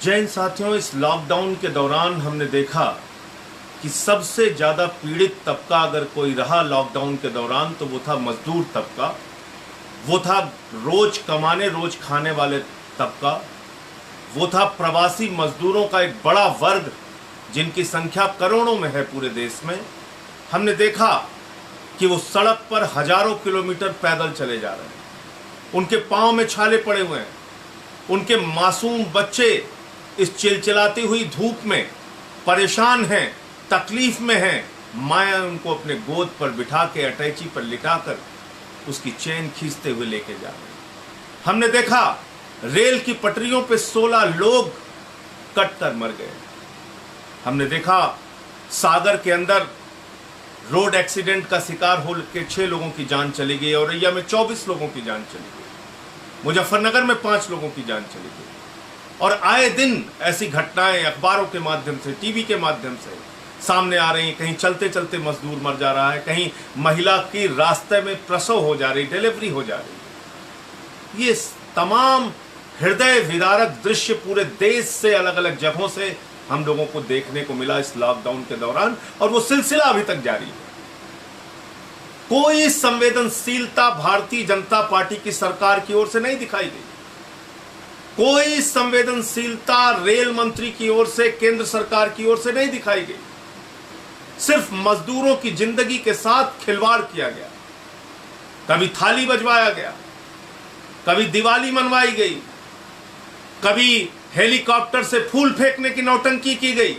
जय हिंद साथियों, इस लॉकडाउन के दौरान हमने देखा कि सबसे ज़्यादा पीड़ित तबका अगर कोई रहा लॉकडाउन के दौरान तो वो था मजदूर तबका, वो था रोज कमाने रोज खाने वाले तबका, वो था प्रवासी मजदूरों का एक बड़ा वर्ग जिनकी संख्या करोड़ों में है पूरे देश में। हमने देखा कि वो सड़क पर हजारों किलोमीटर पैदल चले जा रहे हैं, उनके पांव में छाले पड़े हुए हैं, उनके मासूम बच्चे इस चिलचिलाती हुई धूप में परेशान हैं, तकलीफ में हैं। माया उनको अपने गोद पर बिठा के अटैची पर लिटाकर उसकी चेन खींचते हुए लेके जा रहे हैं। हमने देखा रेल की पटरियों पे 16 लोग कटकर मर गए। हमने देखा सागर के अंदर रोड एक्सीडेंट का शिकार हो के 6 लोगों की जान चली गई, औरैया में 24 लोगों की जान चली गई, मुजफ्फरनगर में 5 लोगों की जान चली गई। और आए दिन ऐसी घटनाएं अखबारों के माध्यम से, टीवी के माध्यम से सामने आ रही हैं। कहीं चलते चलते मजदूर मर जा रहा है, कहीं महिला की रास्ते में प्रसव हो जा रही, डिलीवरी हो जा रही। ये तमाम हृदय विदारक दृश्य पूरे देश से, अलग अलग जगहों से हम लोगों को देखने को मिला इस लॉकडाउन के दौरान, और वो सिलसिला अभी तक जारी है। कोई संवेदनशीलता भारतीय जनता पार्टी की सरकार की ओर से नहीं दिखाई गई, कोई संवेदनशीलता रेल मंत्री की ओर से, केंद्र सरकार की ओर से नहीं दिखाई गई। सिर्फ मजदूरों की जिंदगी के साथ खिलवाड़ किया गया। कभी थाली बजवाया गया, कभी दिवाली मनवाई गई, कभी हेलीकॉप्टर से फूल फेंकने की नौटंकी की गई।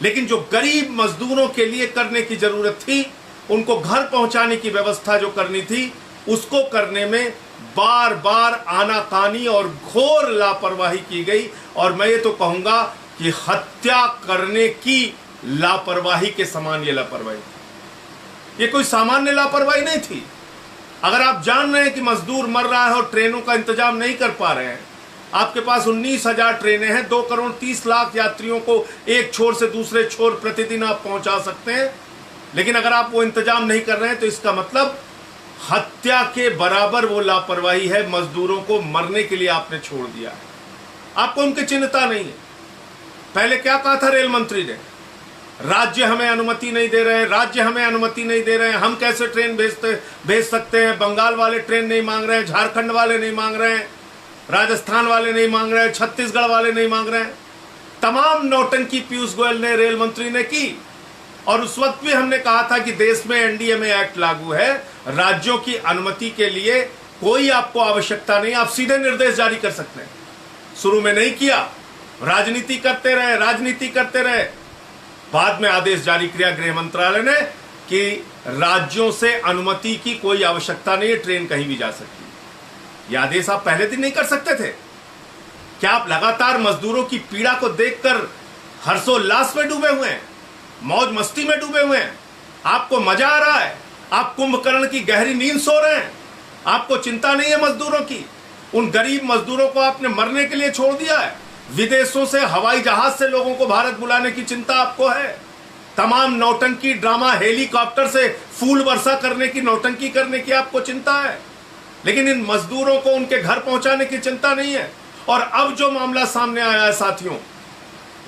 लेकिन जो गरीब मजदूरों के लिए करने की जरूरत थी, उनको घर पहुंचाने की व्यवस्था जो करनी थी, उसको करने में बार बार आनाकानी और घोर लापरवाही की गई। और मैं ये तो कहूंगा कि हत्या करने की लापरवाही के समान ये लापरवाही थी। ये कोई सामान्य लापरवाही नहीं थी। अगर आप जान रहे हैं कि मजदूर मर रहा है और ट्रेनों का इंतजाम नहीं कर पा रहे हैं, आपके पास 19,000 ट्रेनें हैं, 2 करोड़ 30 लाख यात्रियों को एक छोर से दूसरे छोर प्रतिदिन आप पहुंचा सकते हैं, लेकिन अगर आप वो इंतजाम नहीं कर रहे हैं तो इसका मतलब हत्या के बराबर वो लापरवाही है। मजदूरों को मरने के लिए आपने छोड़ दिया है, आपको उनकी चिंता नहीं है। पहले क्या कहा था रेल मंत्री ने? राज्य हमें अनुमति नहीं दे रहे हैं, राज्य हमें अनुमति नहीं दे रहे हैं, हम कैसे ट्रेन भेज सकते हैं। बंगाल वाले ट्रेन नहीं मांग रहे हैं, झारखंड वाले नहीं मांग रहे हैं, राजस्थान वाले नहीं मांग रहे हैं, छत्तीसगढ़ वाले नहीं मांग रहे हैं। तमाम नौटंकी पीयूष गोयल ने, रेल मंत्री ने की। और उस वक्त भी हमने कहा था कि देश में एनडीएमए एक्ट लागू है, राज्यों की अनुमति के लिए कोई आपको आवश्यकता नहीं, आप सीधे निर्देश जारी कर सकते हैं। शुरू में नहीं किया, राजनीति करते रहे। बाद में आदेश जारी किया गृह मंत्रालय ने कि राज्यों से अनुमति की कोई आवश्यकता नहीं है, ट्रेन कहीं भी जा सकती है। यह आदेश आप पहले दिन नहीं कर सकते थे? क्या आप लगातार मजदूरों की पीड़ा को देखकर हर्षोल्लास में डूबे हुए हैं, मौज मस्ती में डूबे हुए हैं? आपको मजा आ रहा है, आप कुंभकर्ण की गहरी नींद सो रहे हैं, आपको चिंता नहीं है मजदूरों की। उन गरीब मजदूरों को आपने मरने के लिए छोड़ दिया है। विदेशों से हवाई जहाज से लोगों को भारत बुलाने की चिंता आपको है। तमाम नौटंकी ड्रामा, हेलीकॉप्टर से फूल वर्षा करने की, नौटंकी करने की आपको चिंता है, लेकिन इन मजदूरों को उनके घर पहुंचाने की चिंता नहीं है। और अब जो मामला सामने आया है साथियों,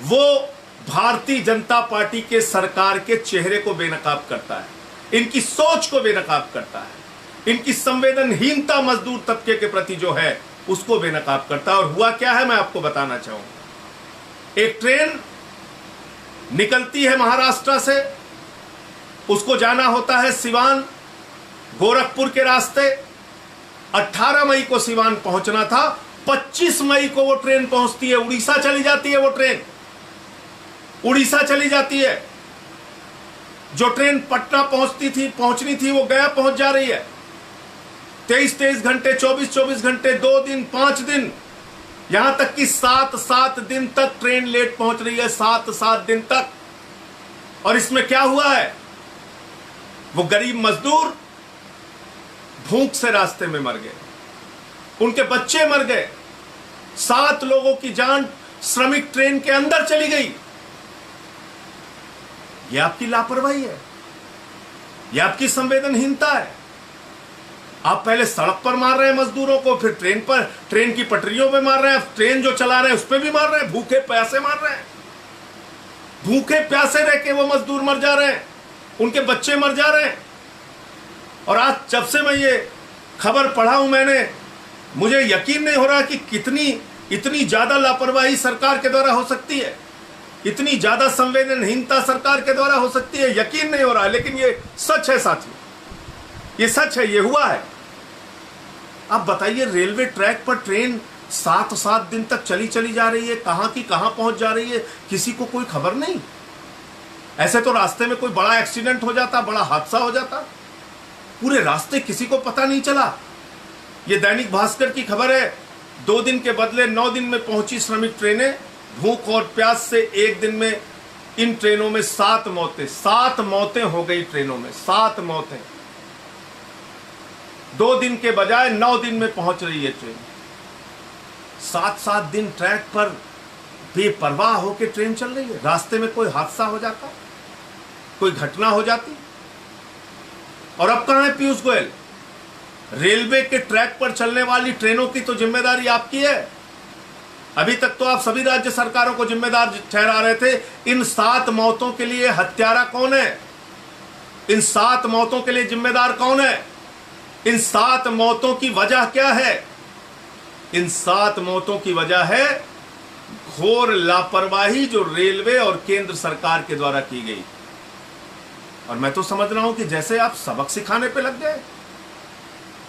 वो भारतीय जनता पार्टी के सरकार के चेहरे को बेनकाब करता है, इनकी सोच को बेनकाब करता है, इनकी संवेदनहीनता मजदूर तबके के प्रति जो है उसको बेनकाब करता है। और हुआ क्या है मैं आपको बताना चाहूंगा। एक ट्रेन निकलती है महाराष्ट्र से, उसको जाना होता है सिवान, गोरखपुर के रास्ते। 18 मई को सिवान पहुंचना था, 25 मई को वो ट्रेन पहुंचती है, उड़ीसा चली जाती है। वो ट्रेन उड़ीसा चली जाती है। जो ट्रेन पटना पहुंचनी थी वो गया पहुंच जा रही है। 23-23 घंटे, 24-24 घंटे, 2 दिन, 5 दिन, यहां तक कि 7-7 दिन तक ट्रेन लेट पहुंच रही है, 7-7 दिन तक। और इसमें क्या हुआ है? वो गरीब मजदूर भूख से रास्ते में मर गए, उनके बच्चे मर गए, 7 लोगों की जान श्रमिक ट्रेन के अंदर चली गई। यह आपकी लापरवाही है, यह आपकी संवेदनहीनता है। आप पहले सड़क पर मार रहे हैं मजदूरों को, फिर ट्रेन की पटरियों पे मार रहे हैं, ट्रेन जो चला रहे हैं उस पर भी मार रहे हैं, भूखे प्यासे मार रहे हैं। भूखे प्यासे रह के वो मजदूर मर जा रहे हैं, उनके बच्चे मर जा रहे हैं। और आज जब से मैं ये खबर पढ़ा हूं मैंने, मुझे यकीन नहीं हो रहा कि इतनी ज्यादा लापरवाही सरकार के द्वारा हो सकती है, इतनी ज्यादा संवेदनहीनता सरकार के द्वारा हो सकती है। यकीन नहीं हो रहा है, लेकिन ये सच है साथियों, ये सच है, ये हुआ है। आप बताइए, रेलवे ट्रैक पर ट्रेन 7 दिन तक चली जा रही है, कहां की कहां पहुंच जा रही है, किसी को कोई खबर नहीं। ऐसे तो रास्ते में कोई बड़ा एक्सीडेंट हो जाता, बड़ा हादसा हो जाता, पूरे रास्ते किसी को पता नहीं चला। ये दैनिक भास्कर की खबर है, 2 दिन के बदले 9 दिन में पहुंची श्रमिक ट्रेनें, भूख और प्यास से एक दिन में इन ट्रेनों में 7 मौतें हो गई। ट्रेनों में 7 मौतें, 2 दिन के बजाय 9 दिन में पहुंच रही है ट्रेन। 7 दिन ट्रैक पर बेपरवाह होकर ट्रेन चल रही है, रास्ते में कोई हादसा हो जाता, कोई घटना हो जाती। और अब कहां है पीयूष गोयल? रेलवे के ट्रैक पर चलने वाली ट्रेनों की तो जिम्मेदारी आपकी है। अभी तक तो आप सभी राज्य सरकारों को जिम्मेदार ठहरा रहे थे। इन 7 मौतों के लिए हत्यारा कौन है? इन 7 मौतों के लिए जिम्मेदार कौन है? इन 7 मौतों की वजह क्या है? इन 7 मौतों की वजह है घोर लापरवाही जो रेलवे और केंद्र सरकार के द्वारा की गई। और मैं तो समझ रहा हूं कि जैसे आप सबक सिखाने पे लग गए,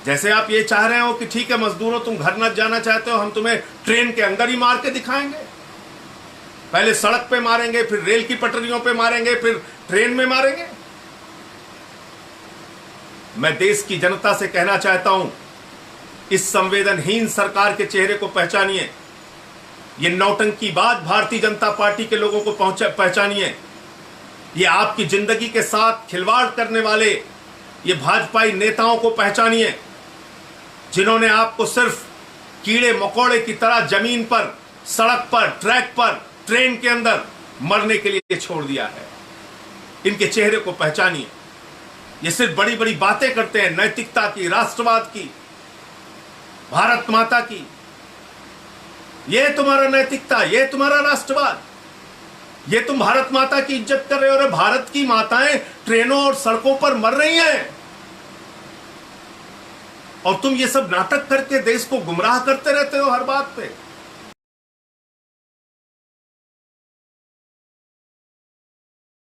जैसे आप ये चाह रहे हो कि ठीक है मजदूरों, तुम घर न जाना चाहते हो, हम तुम्हें ट्रेन के अंदर ही मार के दिखाएंगे। पहले सड़क पे मारेंगे, फिर रेल की पटरियों पे मारेंगे, फिर ट्रेन में मारेंगे। मैं देश की जनता से कहना चाहता हूं, इस संवेदनहीन सरकार के चेहरे को पहचानिए। ये नौटंकीबाज भारतीय जनता पार्टी के लोगों को पहचानिए। ये आपकी जिंदगी के साथ खिलवाड़ करने वाले ये भाजपाई नेताओं को पहचानिए, जिन्होंने आपको सिर्फ कीड़े मकोड़े की तरह जमीन पर, सड़क पर, ट्रैक पर, ट्रेन के अंदर मरने के लिए छोड़ दिया है। इनके चेहरे को पहचानिए। ये सिर्फ बड़ी बड़ी बातें करते हैं, नैतिकता की, राष्ट्रवाद की, भारत माता की। ये तुम्हारा नैतिकता, ये तुम्हारा राष्ट्रवाद, ये तुम भारत माता की इज्जत कर रहे हो। और भारत की माताएं ट्रेनों और सड़कों पर मर रही हैं, और तुम ये सब नाटक करके देश को गुमराह करते रहते हो हर बात पे।